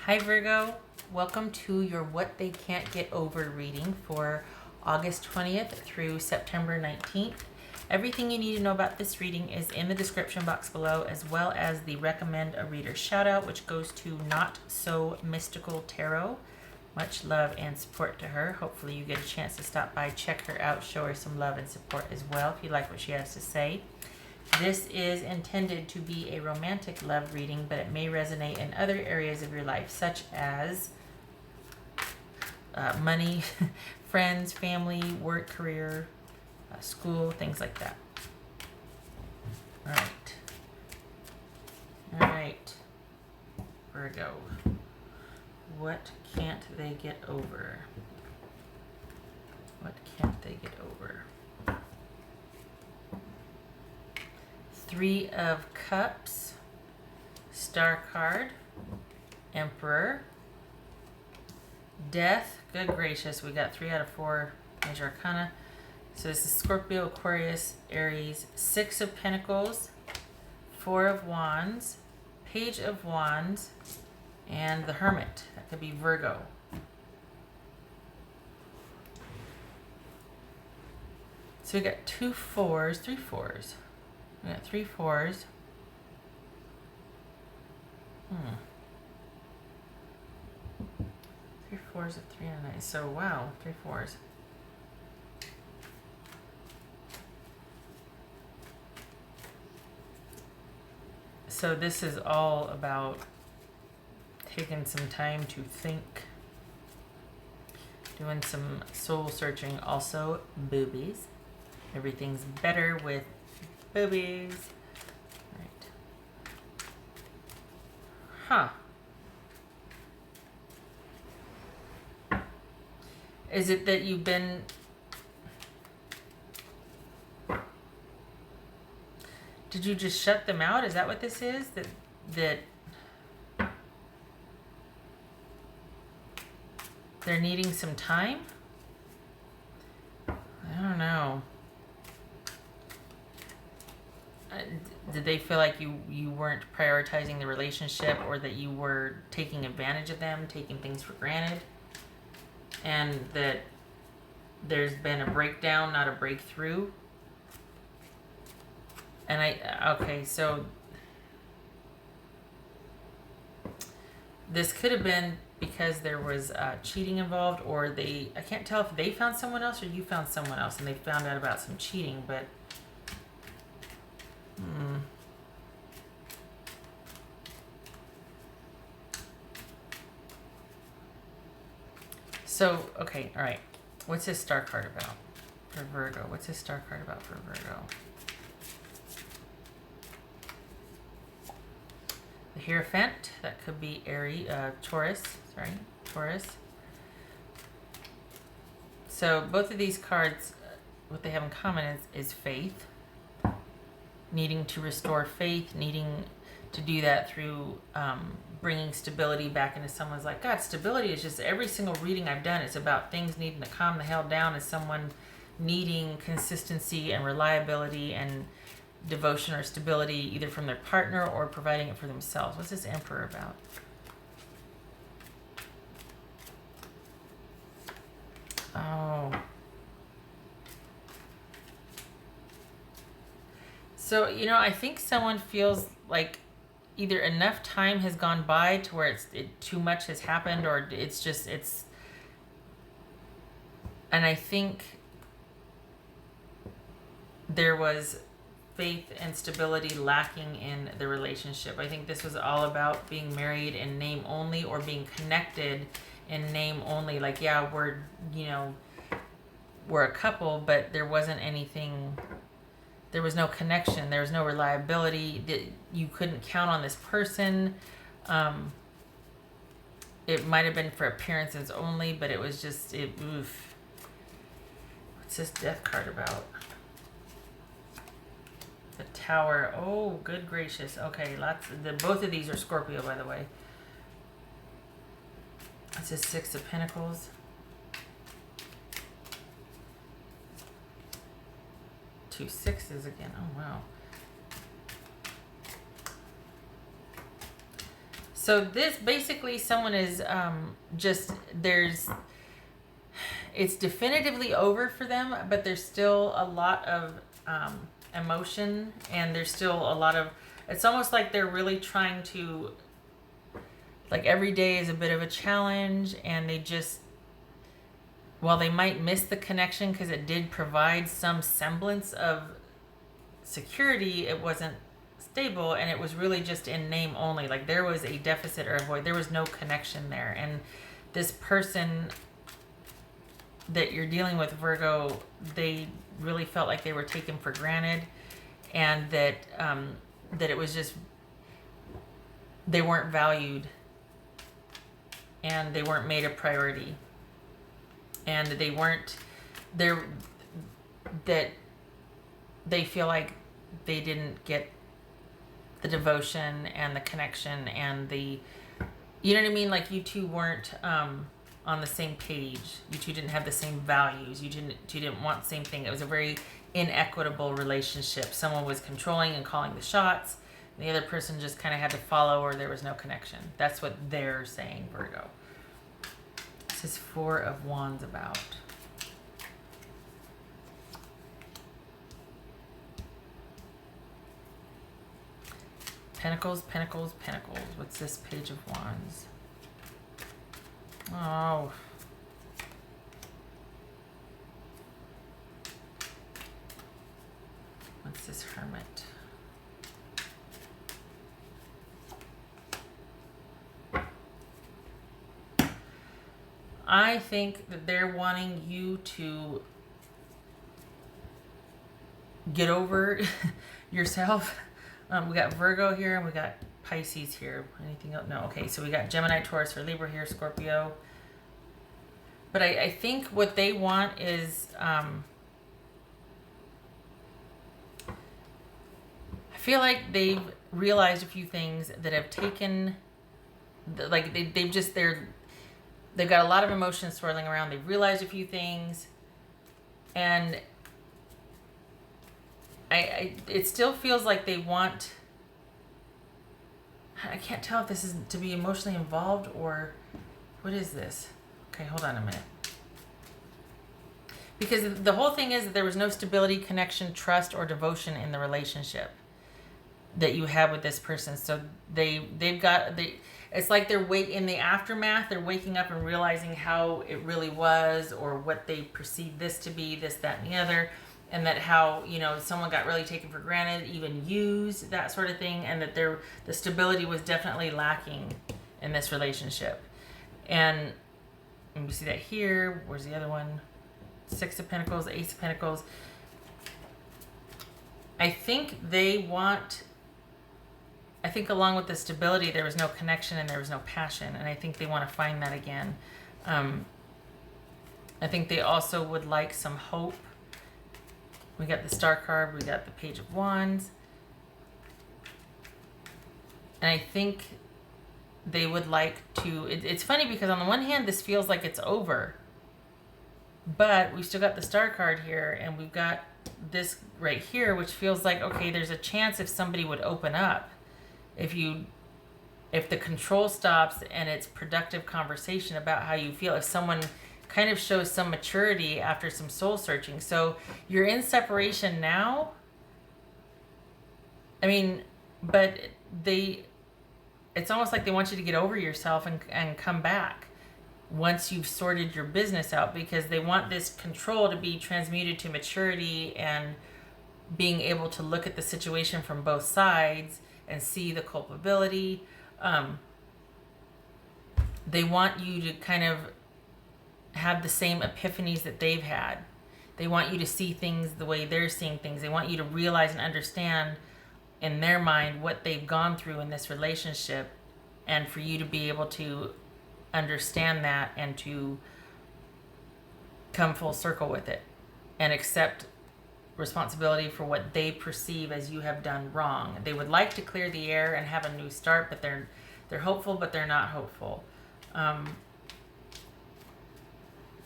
Hi Virgo, welcome to your What They Can't Get Over reading for August 20th through September 19th. Everything you need to know about this reading is in the description box below, as well as the recommend a reader shout out, which goes to Not So Mystical Tarot. Much love and support to her. Hopefully you get a chance to stop by, check her out, show her some love and support as well if you like what she has to say. This is intended to be a romantic love reading, but it may resonate in other areas of your life, such as money, friends, family, work, career, school, things like that. All right. All right. Virgo. What can't they get over? What can't they get over? Three of Cups, Star card, Emperor, Death. Good gracious, we got 3 out of 4 major arcana. So this is Scorpio, Aquarius, Aries. 6 of Pentacles, 4 of Wands, Page of Wands, and the Hermit. That could be Virgo. So we got 2 4s, 3 4s. We got 3 4s. 3 4s of 3 and a 9. So wow, 3 4s. So this is all about taking some time to think, doing some soul searching. Also, boobies. Everything's better with boobies. Right. Huh. Is it that you've been... Did you just shut them out? Is that what this is? That they're needing some time? I don't know. Did they feel like you weren't prioritizing the relationship, or that you were taking advantage of them, taking things for granted, and that there's been a breakdown, not a breakthrough? And okay, so this could have been because there was cheating involved, or I can't tell if they found someone else or you found someone else and they found out about some cheating, but so, okay, all right. What's this star card about for Virgo? What's this star card about for Virgo? The Hierophant, that could be Taurus. So both of these cards, what they have in common is faith. Needing to restore faith, needing to do that through bringing stability back into someone's life. God, stability is just every single reading I've done. It's about things needing to calm the hell down, as someone needing consistency and reliability and devotion or stability, either from their partner or providing it for themselves. What's this Emperor about? Oh. So, I think someone feels like either enough time has gone by to where too much has happened, or and I think there was faith and stability lacking in the relationship. I think this was all about being married in name only, or being connected in name only. Like, yeah, we're a couple, but there wasn't anything. There was no connection. There was no reliability. You couldn't count on this person. It might have been for appearances only, but it was just, oof. What's this Death card about? The Tower. Oh, good gracious. Okay, both of these are Scorpio, by the way. It's a 6 of Pentacles. 2 6s again. Oh, wow. So this basically someone is it's definitively over for them, but there's still a lot of emotion, and there's still a lot of, it's almost like they're really trying to, like every day is a bit of a challenge, and they just, while they might miss the connection because it did provide some semblance of security, it wasn't stable, and it was really just in name only. Like there was a deficit or a void. There was no connection there. And this person that you're dealing with, Virgo, they really felt like they were taken for granted, and that that it was just, they weren't valued, and they weren't made a priority, and they weren't there, that they feel like they didn't get the devotion and the connection and the, you know what I mean? Like you two weren't on the same page. You two didn't have the same values. You didn't want the same thing. It was a very inequitable relationship. Someone was controlling and calling the shots. And the other person just kind of had to follow, or there was no connection. That's what they're saying, Virgo. This is Four of Wands about. Pentacles, Pentacles, Pentacles. What's this Page of Wands? Oh. What's this Hermit? I think that they're wanting you to get over yourself. We got Virgo here, and we got Pisces here. Anything else? No. Okay, so we got Gemini, Taurus, or Libra here, Scorpio. But I think what they want is, I feel like they've realized a few things that have taken, like they've got a lot of emotions swirling around. They've realized a few things, and it still feels like they want, I can't tell if this is to be emotionally involved or what is this? Okay, hold on a minute. Because the whole thing is that there was no stability, connection, trust, or devotion in the relationship that you have with this person. So it's like they're in the aftermath, they're waking up and realizing how it really was, or what they perceived this to be, this, that, and the other. And that how, someone got really taken for granted, even used, that sort of thing. And that the stability was definitely lacking in this relationship. And we see that here. Where's the other one? Six of Pentacles, Ace of Pentacles. I think along with the stability, there was no connection and there was no passion. And I think they want to find that again. I think they also would like some hope. We got the Star card, we got the Page of Wands. And I think they would like to, it's funny because on the one hand, this feels like it's over. But we still got the Star card here, and we've got this right here, which feels like, okay, there's a chance if somebody would open up. If the control stops and it's productive conversation about how you feel, if someone kind of shows some maturity after some soul searching. So you're in separation now. I mean, but it's almost like they want you to get over yourself and come back once you've sorted your business out, because they want this control to be transmuted to maturity and being able to look at the situation from both sides and see the culpability. They want you to kind of have the same epiphanies that they've had. They want you to see things the way they're seeing things. They want you to realize and understand in their mind what they've gone through in this relationship, and for you to be able to understand that and to come full circle with it and accept responsibility for what they perceive as you have done wrong. They would like to clear the air and have a new start, but they're hopeful, but they're not hopeful.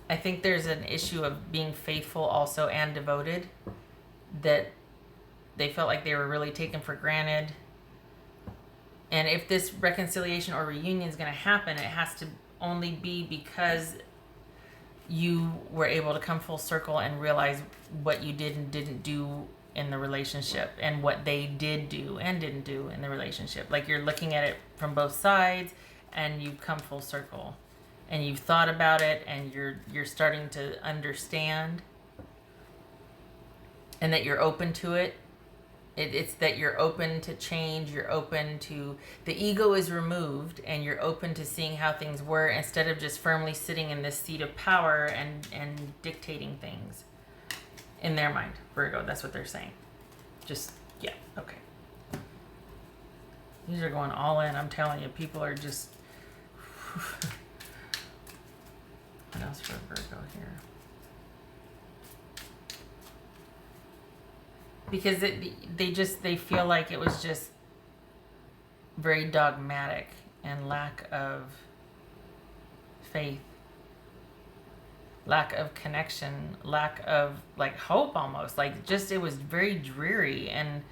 I think there's an issue of being faithful also and devoted, that they felt like they were really taken for granted, And if this reconciliation or reunion is going to happen, it has to only be because you were able to come full circle and realize what you did and didn't do in the relationship, and what they did do and didn't do in the relationship. Like, you're looking at it from both sides, and you've come full circle, and you've thought about it, and you're starting to understand, and that you're open to it. It's that you're open to change, you're open to, the ego is removed, and you're open to seeing how things were, instead of just firmly sitting in this seat of power and dictating things in their mind. Virgo, that's what they're saying. Just, yeah, okay. These are going all in, I'm telling you. People are just... What else for Virgo here? Because they feel like it was just very dogmatic and lack of faith, lack of connection, lack of like hope, almost like just, it was very dreary, and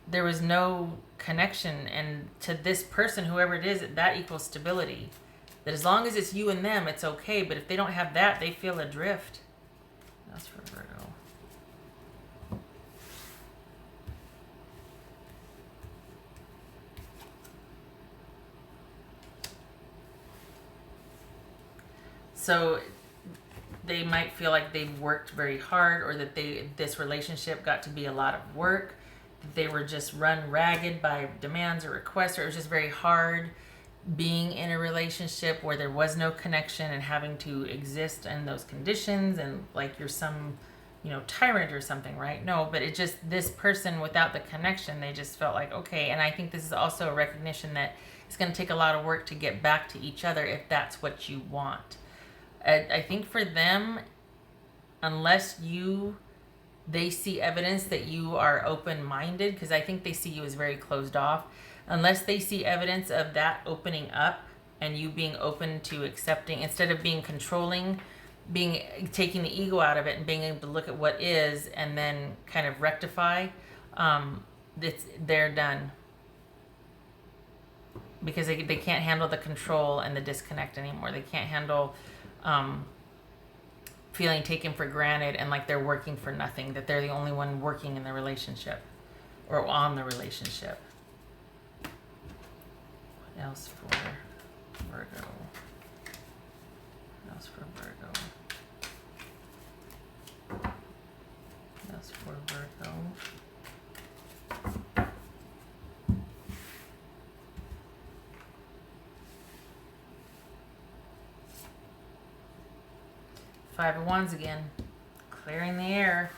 there was no connection. And to this person, whoever it is, that equals stability. That as long as it's you and them, it's okay. But if they don't have that, they feel adrift. That's for Virgo. So they might feel like they've worked very hard, or that this relationship got to be a lot of work. They were just run ragged by demands or requests, or it was just very hard being in a relationship where there was no connection and having to exist in those conditions, and like you're some, tyrant or something, right? No, but it just, this person without the connection, they just felt like, okay. And I think this is also a recognition that it's going to take a lot of work to get back to each other if that's what you want. I think for them, unless they see evidence that you are open-minded, because I think they see you as very closed off. Unless they see evidence of that opening up and you being open to accepting, instead of being controlling, taking the ego out of it and being able to look at what is and then kind of rectify, they're done. Because they can't handle the control and the disconnect anymore. They can't handle feeling taken for granted and like they're working for nothing, that they're the only one working in the relationship or on the relationship. What else for Virgo? What else for Virgo? What else for Virgo? Five of Wands again, clearing the air.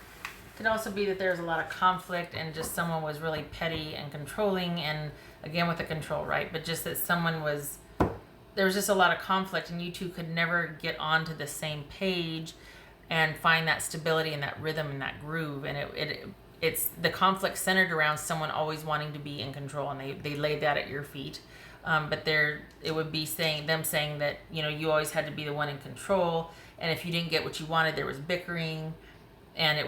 Could also be that there's a lot of conflict and just someone was really petty and controlling, and again with the control, right? But just that there was just a lot of conflict, and you two could never get onto the same page and find that stability and that rhythm and that groove. And it's the conflict centered around someone always wanting to be in control, and they laid that at your feet. But it would be them saying that, you always had to be the one in control. And if you didn't get what you wanted, there was bickering. And it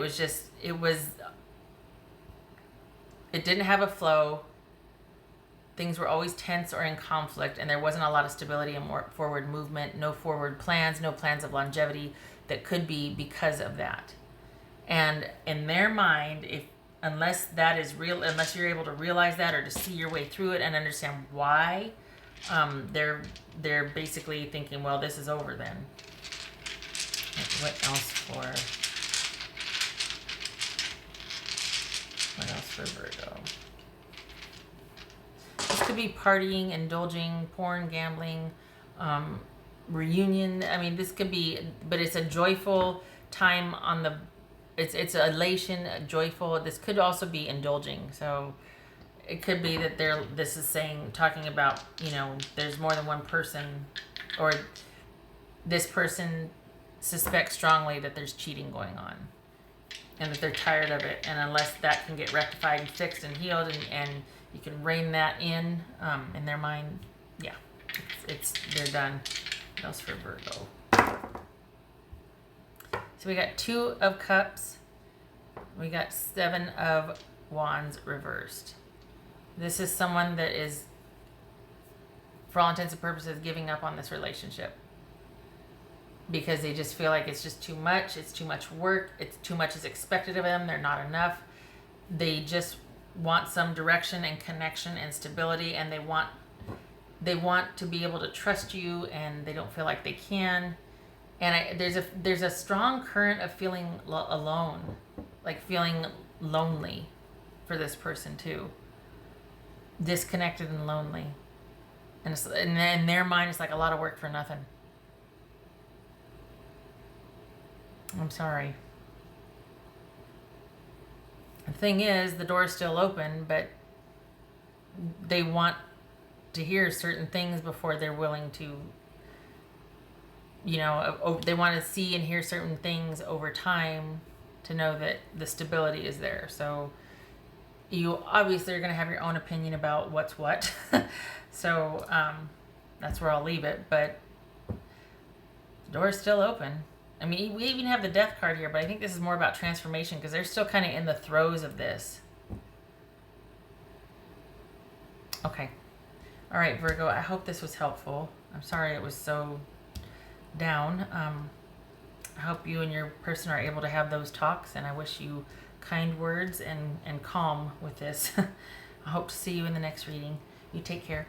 didn't have a flow. Things were always tense or in conflict. And there wasn't a lot of stability and more forward movement. No forward plans, no plans of longevity that could be because of that. And in their mind, unless that is real, unless you're able to realize that or to see your way through it and understand why, they're basically thinking, well, this is over then. What else for Virgo? This could be partying, indulging, porn, gambling, reunion. I mean, this could be, but it's a joyful time it's elation, joyful. This could also be indulging. So it could be that this is talking about, there's more than one person, or this person suspects strongly that there's cheating going on and that they're tired of it. And unless that can get rectified and fixed and healed and you can rein that in their mind, yeah, they're done. What else for Virgo? So we got 2 of Cups. We got 7 of Wands reversed. This is someone that is for all intents and purposes, giving up on this relationship because they just feel like it's just too much. It's too much work. It's too much is expected of them. They're not enough. They just want some direction and connection and stability, and they want to be able to trust you, and they don't feel like they can. And there's a strong current of feeling alone, like feeling lonely for this person too. Disconnected and lonely. And in their mind, it's like a lot of work for nothing. I'm sorry. The thing is, the door is still open, but they want to hear certain things before they're willing to, they want to see and hear certain things over time to know that the stability is there. So you obviously are going to have your own opinion about what's what. So that's where I'll leave it. But the door is still open. I mean, we even have the death card here, but I think this is more about transformation because they're still kind of in the throes of this. Okay. All right, Virgo, I hope this was helpful. I'm sorry it was so down. I hope you and your person are able to have those talks, and I wish you kind words and calm with this. I hope to see you in the next reading. You take care.